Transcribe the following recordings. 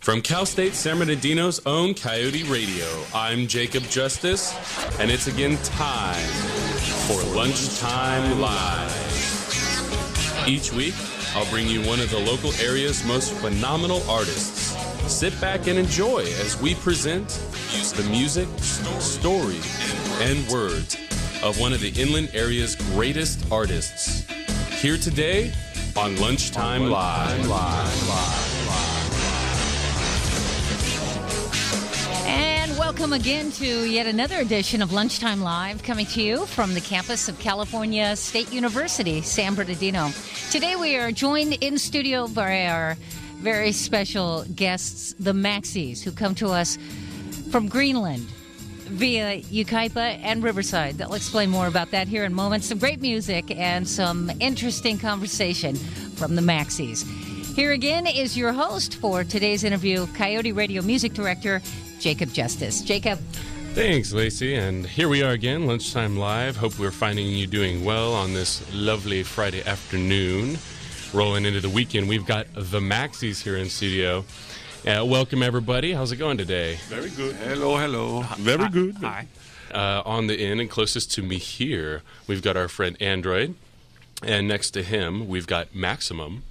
From Cal State San Bernardino's own Coyote Radio, I'm Jacob Justus, and it's again time for Lunchtime Live. Each week, I'll bring you one of the local area's most phenomenal artists. Sit back and enjoy as we present the music, story, and words of one of the inland area's greatest artists. Here today on Lunchtime Live. And welcome again to yet another edition of Lunchtime Live, coming to you from the campus of California State University, San Bernardino. Today we are joined in studio by our very special guests, the Maxies, who come to us from Greenland via Yucaipa and Riverside. They'll explain more about that here in moments. Some great music and some interesting conversation from the Maxies. Here again is your host for today's interview, Coyote Radio Music Director, Jacob Justus. Jacob. Thanks, Lacey. And here we are again, Lunchtime Live. Hope we're finding you doing well on this lovely Friday afternoon. Rolling into the weekend, we've got the Maxies here in studio. Welcome, everybody. How's it going today? Very good. Hello. Very good. Hi. On the end and closest to me here, we've got our friend Android. And next to him, we've got Maximum.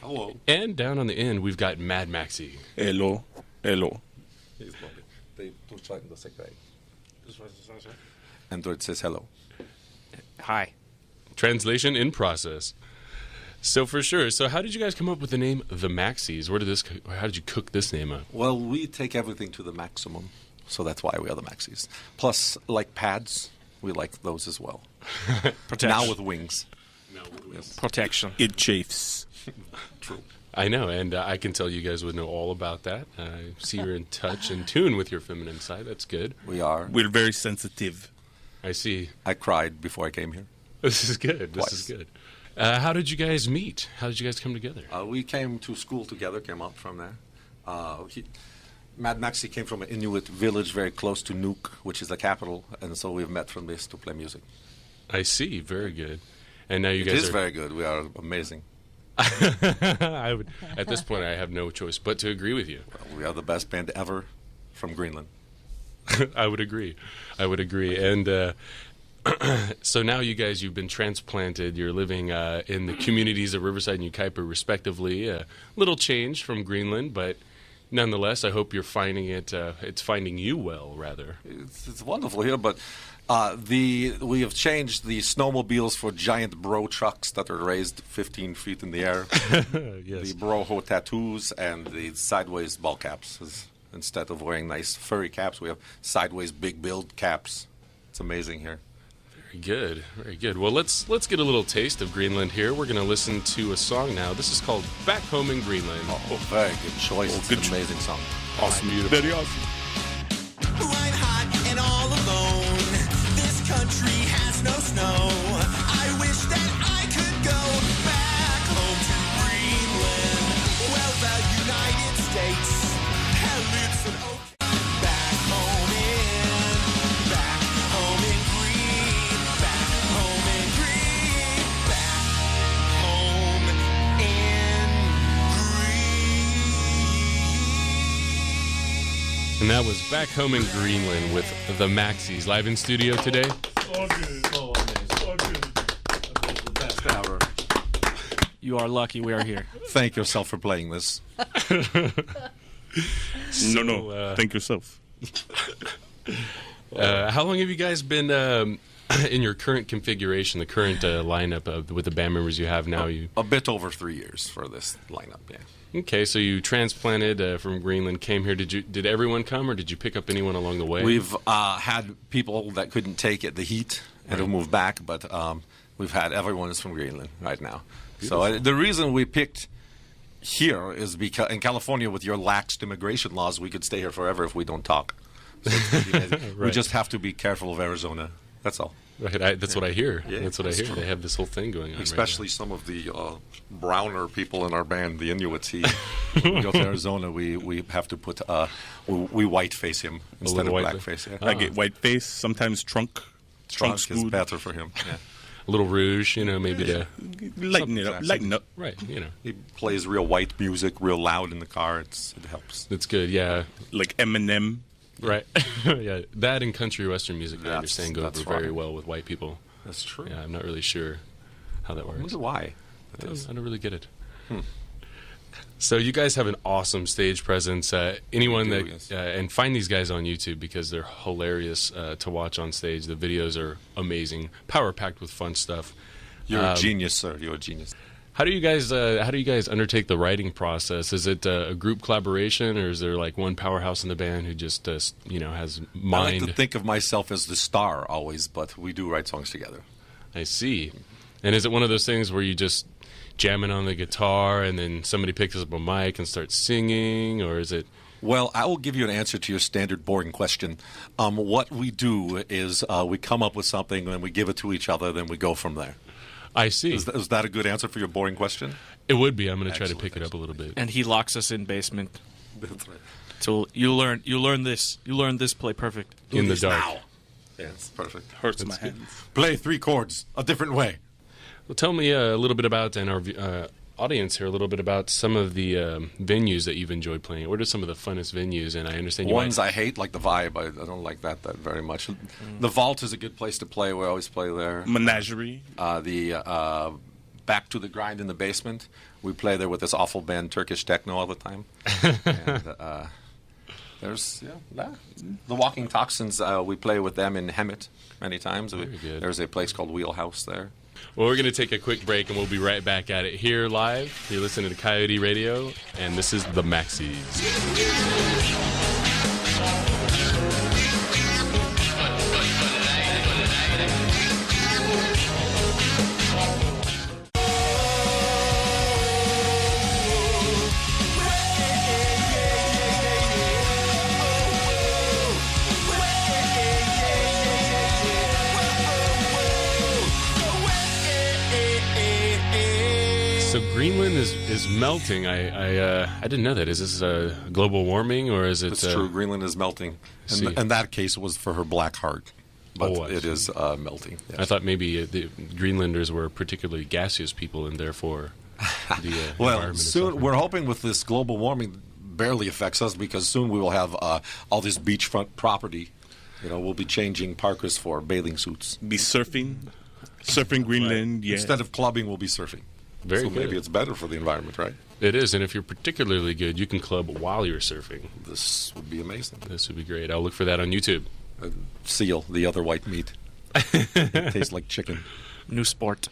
Hello. And down on the end, we've got Mad Maxie. Hello. Android says hello. Hi. Translation in process. So for sure. So how did you guys come up with the name The Maxies? How did you cook this name up? Well, we take everything to the maximum, so that's why we are the Maxies. Plus, like pads, we like those as well. Now with wings. Yes. Protection. It chafes. True. I know, and I can tell you guys would know all about that. I see you're in touch and tune with your feminine side. That's good. We are. We're very sensitive. I see. I cried before I came here. This is good. Twice. This is good. How did you guys meet? How did you guys come together? We came to school together, came up from there. Mad Maxie came from an Inuit village very close to Nuuk, which is the capital, and so we've met from this to play music. I see. Very good. And now you guys It is very good. We are amazing. At this point, I have no choice but to agree with you. Well, we are the best band ever from Greenland. I would agree. And so now you guys, you've been transplanted. You're living in the communities of Riverside and Yucaipa, respectively. A little change from Greenland, but nonetheless, I hope you're finding it. It's finding you well, rather. It's wonderful here, but we have changed the snowmobiles for giant bro trucks that are raised 15 feet in the air. Yes. The bro tattoos and the sideways ball caps. Instead of wearing nice furry caps, we have sideways big build caps. It's amazing here. Very good, very good. Well, let's get a little taste of Greenland here. We're going to listen to a song now. This is called Back Home in Greenland. Oh, very good choice. It's good an amazing song. Awesome, beautiful. Very awesome. I'm hot and all alone. This country has no snow. I wish that I could go back home to Greenland. Well, the United States hell, it's an okay. Back home in Green. Back home in Green. Back home in Green. And that was Back Home in Greenland with the Maxies, live in studio today. So good. So good. The best ever. You are lucky we are here. Thank yourself for playing this. No. Thank yourself. How long have you guys been in your current configuration, the current lineup with the band members you have now? A bit over 3 years for this lineup, yeah. Okay, so you transplanted from Greenland, came here. Did everyone come, or did you pick up anyone along the way? We've had people that couldn't take it, the heat, and have moved back, but we've had everyone is from Greenland right now. Beautiful. So the reason we picked here is because in California, with your laxed immigration laws, we could stay here forever if we don't talk. So Right. We just have to be careful of Arizona. That's all. Right, that's what I hear. Yeah, that's what I hear. true. They have this whole thing going on. Especially some of the browner people in our band, the Inuits. When we go to Arizona, we have to put we white face him instead of white black face. Yeah. I get white face, sometimes trunk. Trunk Trunk's is good. better for him. Yeah. a little rouge, maybe to Lighten it up. Lighten up. right, He plays real white music, real loud in the car. It helps. That's good. Yeah, Like Eminem. right. Yeah, that and country western music, I That's- understand, go over that's very right. well with white people. That's true. Yeah, I'm not really sure how that I works. wonder why. I don't really get it. So you guys have an awesome stage presence. Anyone We do, that yes. and find these guys on YouTube because they're hilarious to watch on stage. The videos are amazing, power packed with fun stuff. You're a genius, sir. You're a genius. How do you guys undertake the writing process? Is it a group collaboration, or is there like one powerhouse in the band who just has I mind? like to think of myself as the star always, but we do write songs together. I see. And is it one of those things where you just jamming on the guitar and then somebody picks up a mic and starts singing, or is it? Well, I will give you an answer to your standard boring question. What we do is we come up with something, then we give it to each other, then we go from there. I see. Is that a good answer for your boring question? It would be. I'm going to try to Excellent, pick it up a little bit. And he locks us in basement. That's right. So you learn this. You learn this play perfect. In the dark. Now. Yes, perfect. Hurts my hands. Play 3 chords a different way. Well, tell me a little bit about, and our audience here, a little bit about some of the venues that you've enjoyed playing. What are some of the funnest venues? And I understand you Ones might... I hate, like the Vibe. I don't like that very much. The Vault is a good place to play. We always play there. Menagerie. The Back to the Grind in the basement. We play there with this awful band, Turkish Techno, all the time. And there's the Walking Toxins. We play with them in Hemet many times. Very good. There's a place called Wheelhouse there. Well, we're going to take a quick break, and we'll be right back at it here live. You're listening to Coyote Radio, and this is the Maxies. So Greenland is melting. I didn't know that. Is this global warming, or is it? It's true. Greenland is melting. see. And in that case, it was for her black heart. But Oh, I it see. is melting. Yes. I thought maybe the Greenlanders were particularly gaseous people, and therefore the Well, environment is soon suffering. we're hoping with this global warming barely affects us because soon we will have all this beachfront property. We'll be changing parkas for bathing suits. Be surfing. Surfing Greenland, yeah. Instead of clubbing, we'll be surfing. Very so good. maybe it's better for the environment, right? It is, and if you're particularly good, you can club while you're surfing. This would be amazing. This would be great. I'll look for that on YouTube. Seal, the other white meat. It tastes like chicken. New sport.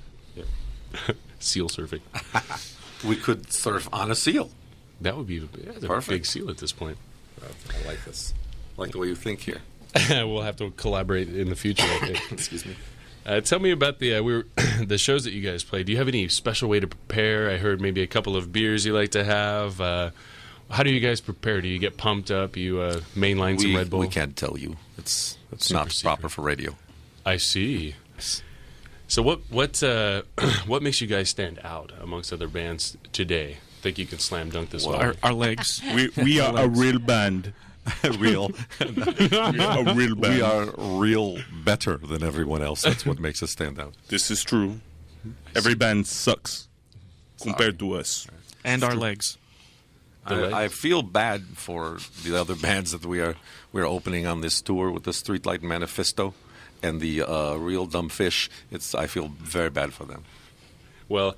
Seal surfing. We could surf on a seal. That would be a Perfect. big seal at this point. I like this. I like the way you think here. We'll have to collaborate in the future, I think. Excuse me. Tell me about the the shows that you guys play. Do you have any special way to prepare? I heard maybe a couple of beers you like to have. How do you guys prepare? Do you get pumped up? You mainline some Red Bull? We can't tell you. It's Super not secret. proper for radio. I see. So what makes you guys stand out amongst other bands today? Think you can slam dunk this one? Our legs. We are a real band. Real. We are a real band. We are real better than everyone else. That's what makes us stand out. This is true. Every band sucks compared to us. And our legs. I feel bad for the other bands that we're opening on this tour with the Streetlight Manifesto and the Real Dumb Fish. I feel very bad for them. Well,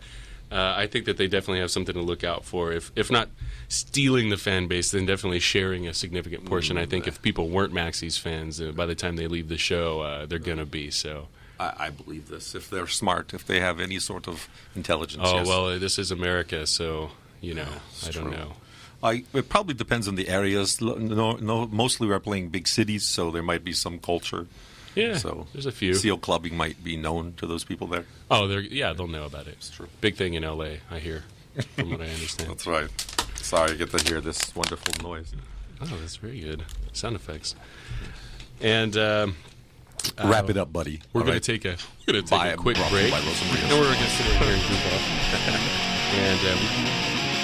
I think that they definitely have something to look out for. If not stealing the fan base, then definitely sharing a significant portion. I think if people weren't Maxies fans, by the time they leave the show, they're going to be. So. I believe this. If they're smart, if they have any sort of intelligence. Oh, yes. well, this is America, so, I don't true. know. It probably depends on the areas. No, mostly we're playing big cities, so there might be some culture. Yeah, So there's a few. Seal clubbing might be known to those people there. Oh, they'll know about it. It's true. Big thing in L.A., I hear, from what I understand. That's right. Sorry, I get to hear this wonderful noise. Oh, that's very good. Sound effects. And Wrap it up, buddy. we're All going right? to take a By- quick brought to break. you by Rosa Maria. And we're going to sit over here and goof off. And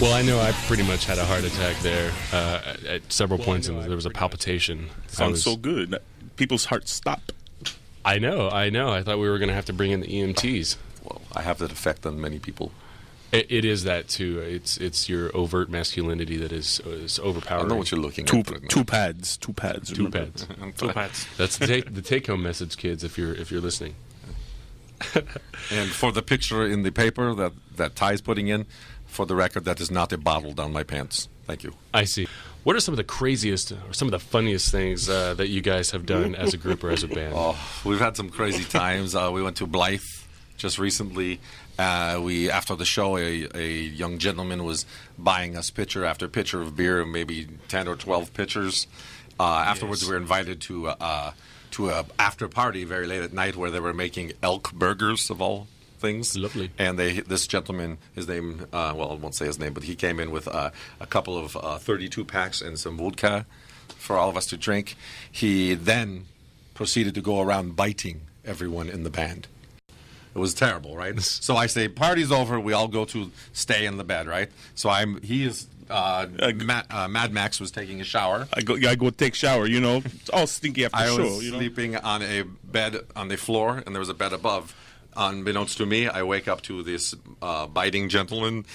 Well, I know I pretty much had a heart attack there at several points, and there was a palpitation. Sounds so good. People's hearts stop. I know. I thought we were going to have to bring in the EMTs. Well, I have that effect on many people. It is that too. It's your overt masculinity that is overpowering. I know what you're looking Two at. pads. Two pads. Two pads. That's the take-home message, kids. If you're listening. And for the picture in the paper that Ty's putting in, for the record, that is not a bottle down my pants. Thank you. I see. What are some of the craziest or some of the funniest things that you guys have done as a group or as a band? Oh, we've had some crazy times. We went to Blythe just recently. After the show, a young gentleman was buying us pitcher after pitcher of beer, maybe 10 or 12 pitchers. Afterwards, we were invited to a after party very late at night where they were making elk burgers of all things. Lovely. And this gentleman, his name, well, I won't say his name, but he came in with a couple of 32 packs and some vodka for all of us to drink. He then proceeded to go around biting everyone in the band. It was terrible, right? So I say, party's over. We all go to stay in the bed, right? So Mad Max was taking a shower. I go take shower. It's all stinky after I show. was sleeping on a bed on the floor, and there was a bed above. Unbeknownst to me, I wake up to this biting gentleman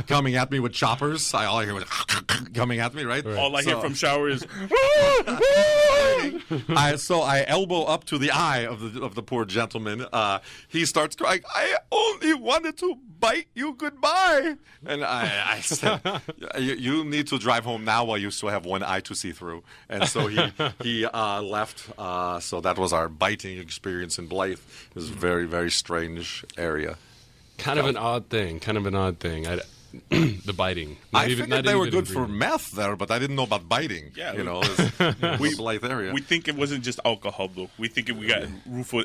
coming at me with choppers. All I hear was coming at me, right? All I hear from shower is. So I elbow up to the eye of the poor gentleman. He starts crying, "I only wanted to bite you goodbye." And I said, you need to drive home now while you still have one eye to see through. And so he left. So that was our biting experience in Blythe. It was a very, very strange area. Kind of an odd thing. The biting. I figured they were good for meth there, but I didn't know about biting. Yeah, We Blythe area. We think it wasn't just alcohol, though. We think we got Rufio.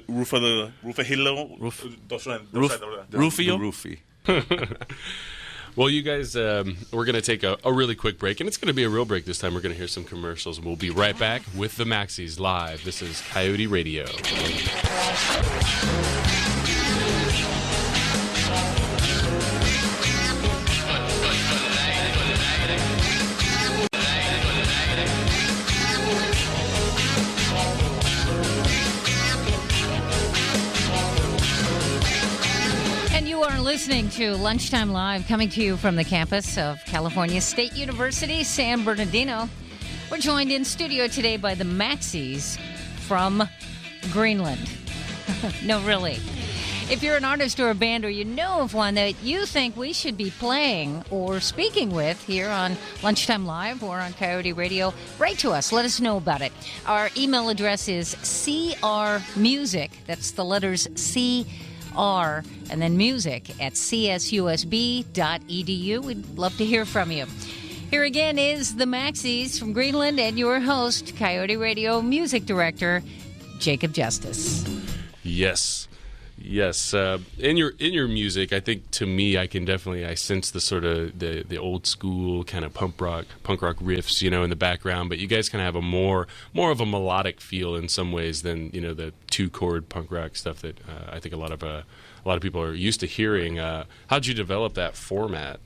Roofie. Well, you guys, we're going to take a really quick break, and it's going to be a real break this time. We're going to hear some commercials, and we'll be right back with the Maxies live. This is Coyote Radio. Listening to Lunchtime Live, coming to you from the campus of California State University, San Bernardino. We're joined in studio today by the Maxies from Greenland. No, really. If you're an artist or a band or you know of one that you think we should be playing or speaking with here on Lunchtime Live or on Coyote Radio, write to us. Let us know about it. Our email address is crmusic. That's the letters C R and then music at csusb.edu. We'd love to hear from you. Here again is the Maxies from Greenland and your host, Coyote Radio Music Director, Jacob Justus. Yes. In your music, I think to me, I sense the sort of the old school kind of punk rock riffs, in the background. But you guys kind of have a more of a melodic feel in some ways than the 2-chord punk rock stuff that I think a lot of people are used to hearing. How'd you develop that format?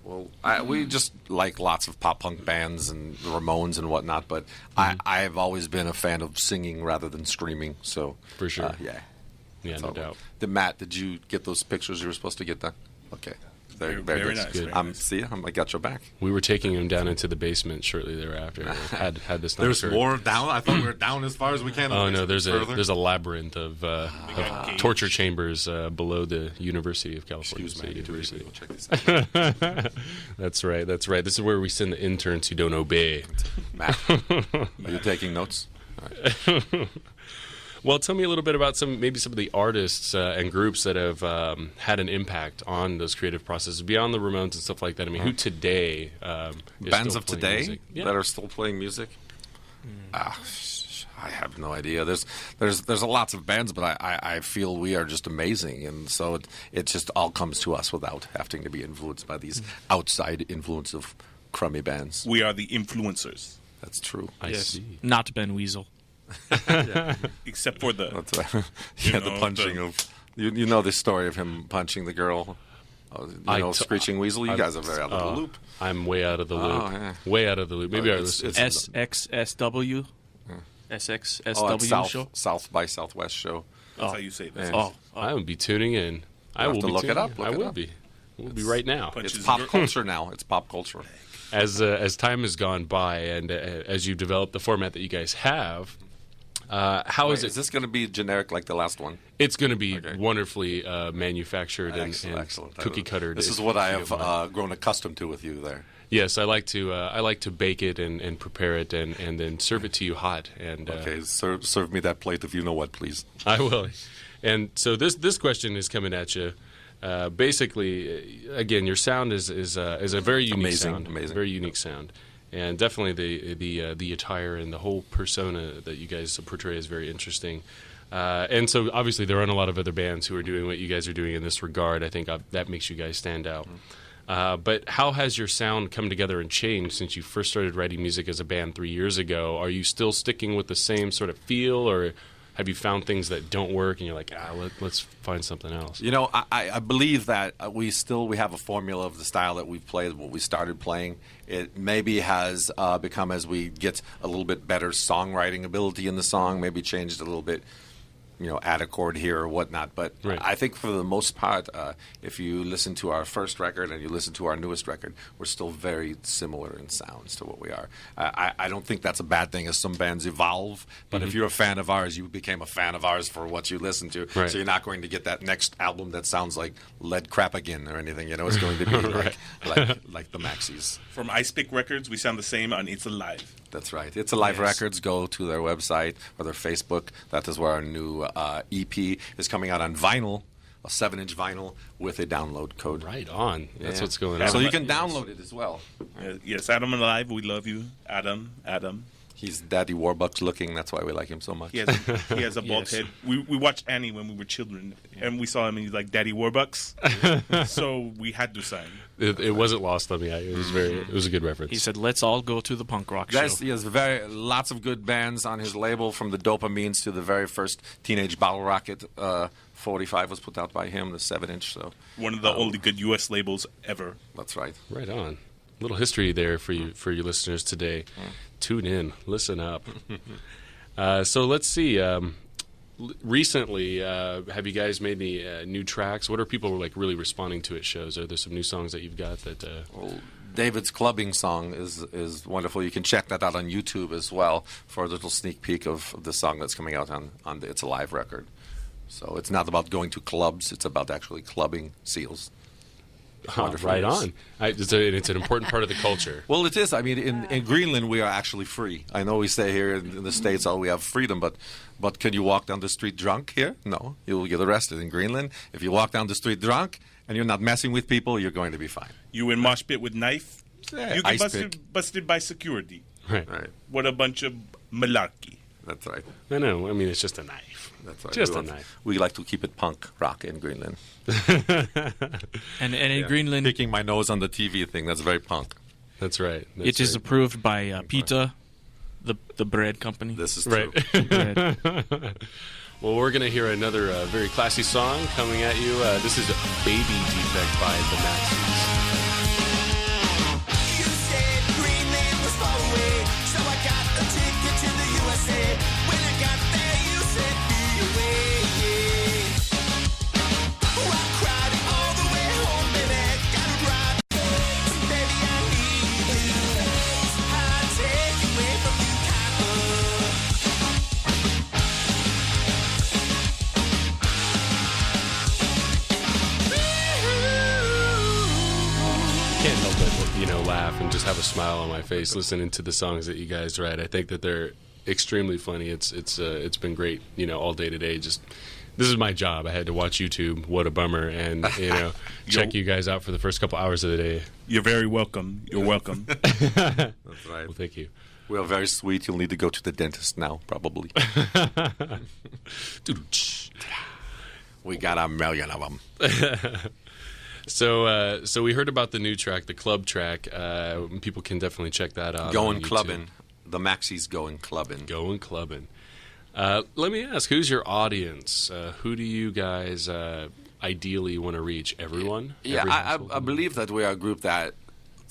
Well, we just like lots of pop punk bands and the Ramones and whatnot. But I've always been a fan of singing rather than screaming. So for sure, yeah. Yeah, no doubt. Matt, did you get those pictures you were supposed to get done? Okay. Very very good. Nice. Good. I got your back. We were taking him down into the basement shortly thereafter. Had this not There's occurred. more down? I thought we were down as far as we can. Oh, no, there's a labyrinth of torture chambers below the University of California State University. Go check this out. That's right. This is where we send the interns who don't obey. Matt, are you taking notes? All right. Well, tell me a little bit about some of the artists and groups that have had an impact on those creative processes beyond the Ramones and stuff like that. I mean, who today is bands still of playing today music? Yeah. that are still playing music? I have no idea. There's lots of bands, but I feel we are just amazing, and so it just all comes to us without having to be influenced by these outside influence of crummy bands. We are the influencers. That's true. I see. Not Ben Weasel. Except for the the punching of you know the story of him punching the girl Screeching Weasel. You guys are very out of the loop. I'm way out of the loop. Oh, yeah. Way out of the loop. Maybe our listeners. SXSW? SXSW show? South by Southwest show. That's how you say this. Oh. I will be tuning in. I have will to be look it tuning up. in. I will be. We'll be right now. It's pop culture now. It's pop culture. As time has gone by, and as you've developed the format that you guys have, how is it? Is this going to be generic like the last one? It's going to be wonderfully manufactured and Excellent. cookie cutter. This is what I have grown accustomed to with you there. Yes, I like to bake it and prepare it and then serve it to you hot. And Okay, serve me that plate if you know what, please. I will. And so this question is coming at you. Basically, again, your sound is a very unique sound, very unique sound, and definitely the attire and the whole persona that you guys portray is very interesting. And so obviously there aren't a lot of other bands who are doing what you guys are doing in this regard. I think that makes you guys stand out. But how has your sound come together and changed since you first started writing music as a band 3 years ago? Are you still sticking with the same sort of feel, or have you found things that don't work and you're like, let's find something else? You know, I believe that we have a formula of the style that we've played, what we started playing. It maybe has become, as we get a little bit better songwriting ability in the song, maybe changed a little bit, add a chord here or whatnot. But Right. I think for the most part, if you listen to our first record and you listen to our newest record, we're still very similar in sounds to what we are. I don't think that's a bad thing as some bands evolve. But if you're a fan of ours, you became a fan of ours for what you listen to. Right. So you're not going to get that next album that sounds like Lead Crap Again or anything. It's going to be like the Maxies. From Ice Pick Records, we sound the same on It's Alive. That's right. It's Alive Yes. Records. Go to their website or their Facebook. That is where our new EP is coming out on vinyl, a 7-inch vinyl with a download code. Right on. That's Yeah. what's going on. So you can download it as well. Yes, Adam Alive, we love you. Adam. He's Daddy Warbucks looking. That's why we like him so much. He has a bald Yes. head. We watched Annie when we were children, and we saw him, and he's like Daddy Warbucks. So we had to sign. It wasn't lost on me. It was a good reference. He said, let's all go to the punk rock show. He has lots of good bands on his label, from the Dopamines to the very first Teenage Bottle Rocket. 45 was put out by him, the 7-inch. So One of the only good U.S. labels ever. that's right. Right on. Little history there for your listeners today. Tune in, listen up. So let's see. Recently, have you guys made any new tracks? What are people really responding to at shows? Are there some new songs that you've got that? Well, David's clubbing song is wonderful. You can check that out on YouTube as well for a little sneak peek of the song that's coming out on the It's Alive record. So it's not about going to clubs; it's about actually clubbing seals. Wonderful. Right on. It's an important part of the culture. Well, it is. I mean, in Greenland, we are actually free. I know we say here in the States, we have freedom, but can you walk down the street drunk here? No. You'll get arrested. In Greenland, if you walk down the street drunk and you're not messing with people, you're going to be fine. You in mosh pit with knife, Yeah, you ice get pick. busted by security. Right. Right. What a bunch of malarkey. That's right. I know. I mean, it's just a knife. That's right. Just a knife. We like to keep it punk rock in Greenland. And in Greenland, Picking my nose on the TV thing, that's very punk. That's right. it is approved by PETA, the bread company. This is true. right. Bread. Well, we're going to hear another very classy song coming at you. This is Baby Defect by the Maxies. You said Greenland was far away, so I got a ticket to the USA. When I got there, you said be away. Oh, I cried all the way home, baby. Gotta drive, baby, I need you. I take away from you, Can't help but laugh and just have a smile on my face listening to the songs that you guys write. I think that they're extremely funny. It's been great, all day today. Just this is my job. I had to watch YouTube. What a bummer, and check you guys out for the first couple hours of the day. You're very welcome. You're welcome. That's right. Well, thank you. We are very sweet. You'll need to go to the dentist now, probably. We got a million of them. So we heard about the new track, the club track. People can definitely check that out. Going on YouTube. clubbing. The Maxies going clubbing. Going clubbing. Let me ask, who's your audience? Who do you guys ideally want to reach everyone. Yeah, every I household. believe that we are a group that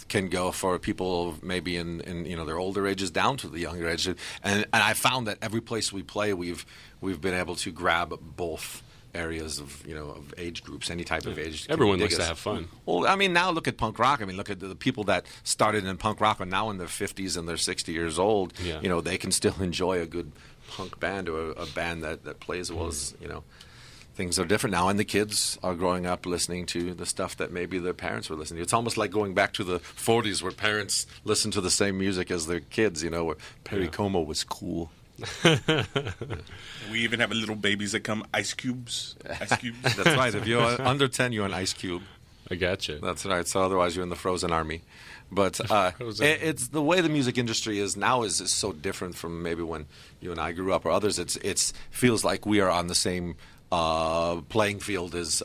can go for people maybe in their older ages down to the younger age, and I found that every place we play, we've been able to grab both areas of of age groups, any type of age. Everyone dig likes to us. have fun. Well, I mean, now look at punk rock. I mean, look at the people that started in punk rock are now in their 50s and they're 60 years old. Yeah. They can still enjoy a good punk band or a band that plays well as Things are different now, and the kids are growing up listening to the stuff that maybe their parents were listening to. It's almost like going back to the 40s where parents listened to the same music as their kids, where Perry Como was cool. We even have little babies that come ice cubes. Ice cubes. That's right. If you're under 10, you're an ice cube. I gotcha. That's right. So otherwise, you're in the frozen army. But it's the way the music industry is now is so different from maybe when you and I grew up or others. It's feels like we are on the same playing field as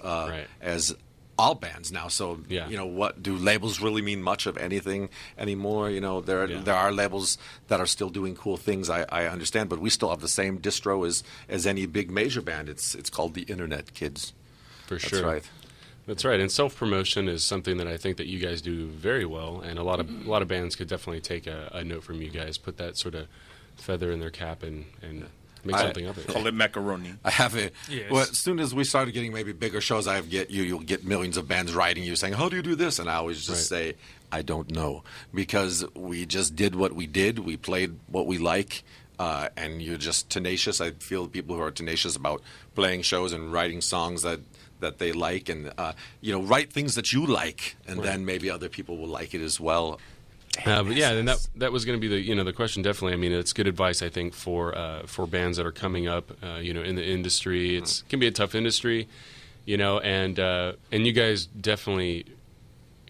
all bands now. So what do labels really mean much of anything anymore? There are labels that are still doing cool things. I understand, but we still have the same distro as any big major band. It's called the Internet, kids. For sure. That's right. That's right. And self-promotion is something that I think that you guys do very well, and a lot of bands could definitely take a note from you guys, put that sort of feather in their cap and make something of it. Call it macaroni. I have it. Yes. Well, as soon as we started getting maybe bigger shows, you'll get millions of bands writing you saying, "How do you do this?" And I always just say, "I don't know," because we just did what we did. We played what we like, and you're just tenacious. I feel people who are tenacious about playing shows and writing songs that they like, and write things that you like, and then maybe other people will like it as well. But yeah, and that was going to be the question. Definitely, I mean, it's good advice I think for bands that are coming up, in the industry. It can be a tough industry, and you guys definitely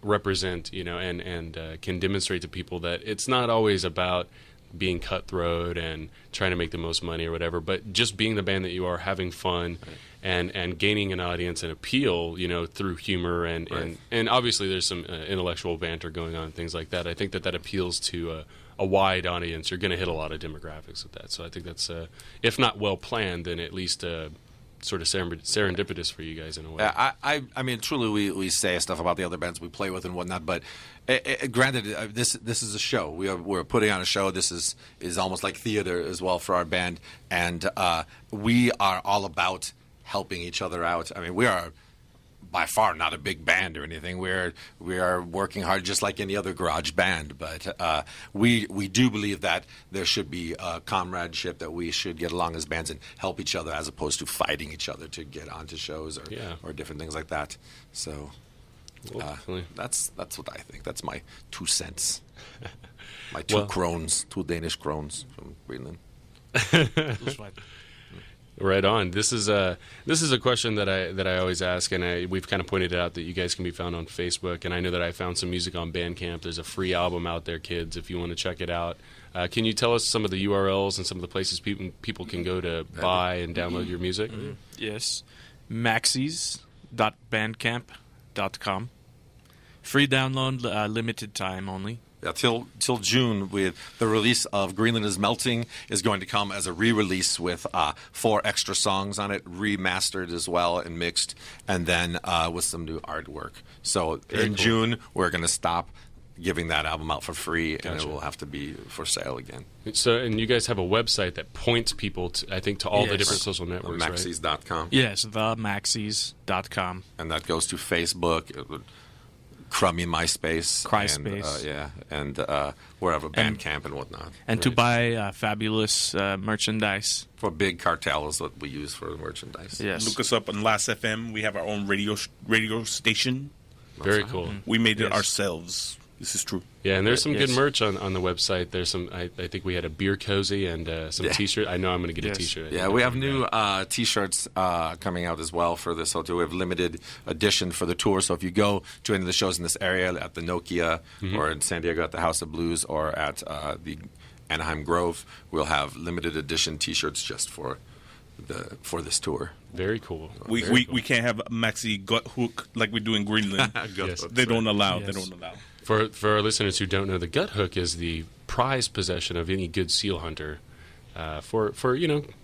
represent, and can demonstrate to people that it's not always about being cutthroat and trying to make the most money or whatever, but just being the band that you are, having fun. Right. And gaining an audience and appeal, through humor and obviously there's some intellectual banter going on and things like that. I think that appeals to a wide audience. You're going to hit a lot of demographics with that. So I think that's, if not well planned, then at least sort of serendipitous for you guys in a way. I mean, truly, we say stuff about the other bands we play with and whatnot, but granted, this is a show. We're putting on a show. This is almost like theater as well for our band, and we are all about helping each other out. I mean, we are by far not a big band or anything. We are working hard just like any other garage band, but we do believe that there should be comradeship, that we should get along as bands and help each other as opposed to fighting each other to get onto shows or different things like that. So that's what I think. That's my 2 cents. My two Danish krones from Greenland. That's right. Right on. This is a question that I always ask, and we've kind of pointed out that you guys can be found on Facebook, and I know that I found some music on Bandcamp. There's a free album out there, kids, if you want to check it out. Can you tell us some of the URLs and some of the places people can go to buy and download your music? Mm-hmm. Yes. Maxies.bandcamp.com. Free download, limited time only. Yeah, till June, with the release of Greenland is Melting is going to come as a re-release with 4 extra songs on it, remastered as well and mixed, and then with some new artwork. So in June, we're going to stop giving that album out for free, and it will have to be for sale again. So, and you guys have a website that points people to all the different social networks, Maxies.com. Yes, themaxies.com. And that goes to Facebook, crummy MySpace, and wherever, Bandcamp and whatnot. And to buy fabulous merchandise. For Big Cartel is what we use for merchandise. Yes. Look us up on Last FM. We have our own radio station. Very cool. We made it ourselves. This is true. Yeah, and there's some good merch on the website. There's some. I think we had a beer cozy and some T-shirt. I know I'm going to get a T-shirt. Yeah, we have new T-shirts coming out as well for this. So we have limited edition for the tour. So if you go to any of the shows in this area at the Nokia or in San Diego at the House of Blues or at the Anaheim Grove, we'll have limited edition T-shirts just for this tour. Very cool. We can't have Maxi gut hook like we do in Greenland. They don't allow. Yes. They don't allow. For our listeners who don't know, the gut hook is the prized possession of any good seal hunter for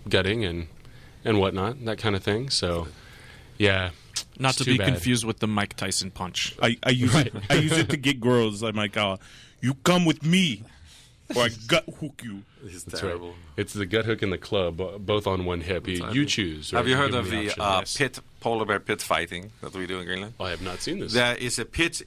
gutting and whatnot, that kind of thing. So, yeah, Not It's to too be bad. confused with the Mike Tyson punch. I use it. I use it to get girls. I'm like, you come with me, or I gut hook you. It's That's terrible. right. It's the gut hook and the club, both on one hip. You choose. Have right? you heard Give of them the option, yes. pit polar bear pit fighting that we do in Greenland? I have not seen this. There is a pit.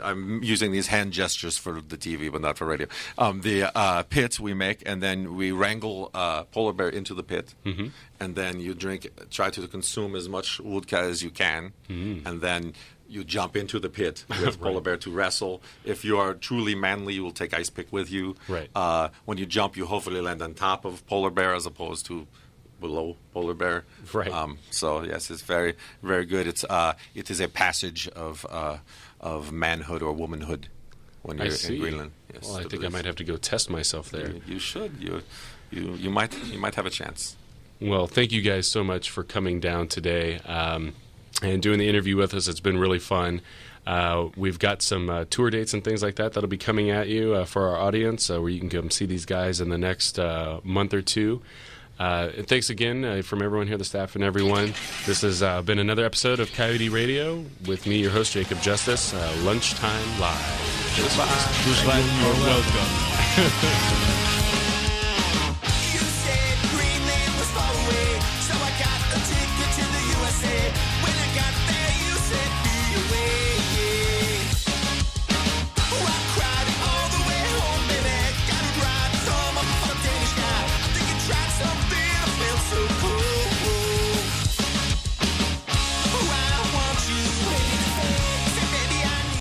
I'm using these hand gestures for the TV, but not for radio. The pit we make, and then we wrangle polar bear into the pit, and then you try to consume as much vodka as you can, and then you jump into the pit with polar bear to wrestle. If you are truly manly, you will take ice pick with you. Right. When you jump, you hopefully land on top of polar bear as opposed to below polar bear. Right. So yes, it's very, very good. It is a passage of manhood or womanhood when I you're see. in Greenland. Yes, Well, I to think do I this. might have to go test myself there. You should. You might have a chance. Well, thank you guys so much for coming down today and doing the interview with us. It's been really fun. We've got some tour dates and things like that that'll be coming at you for our audience, where you can come see these guys in the next month or two. And thanks again from everyone here, the staff and everyone. This has been another episode of Coyote Radio with me, your host, Jacob Justus, Lunchtime Live. You're welcome.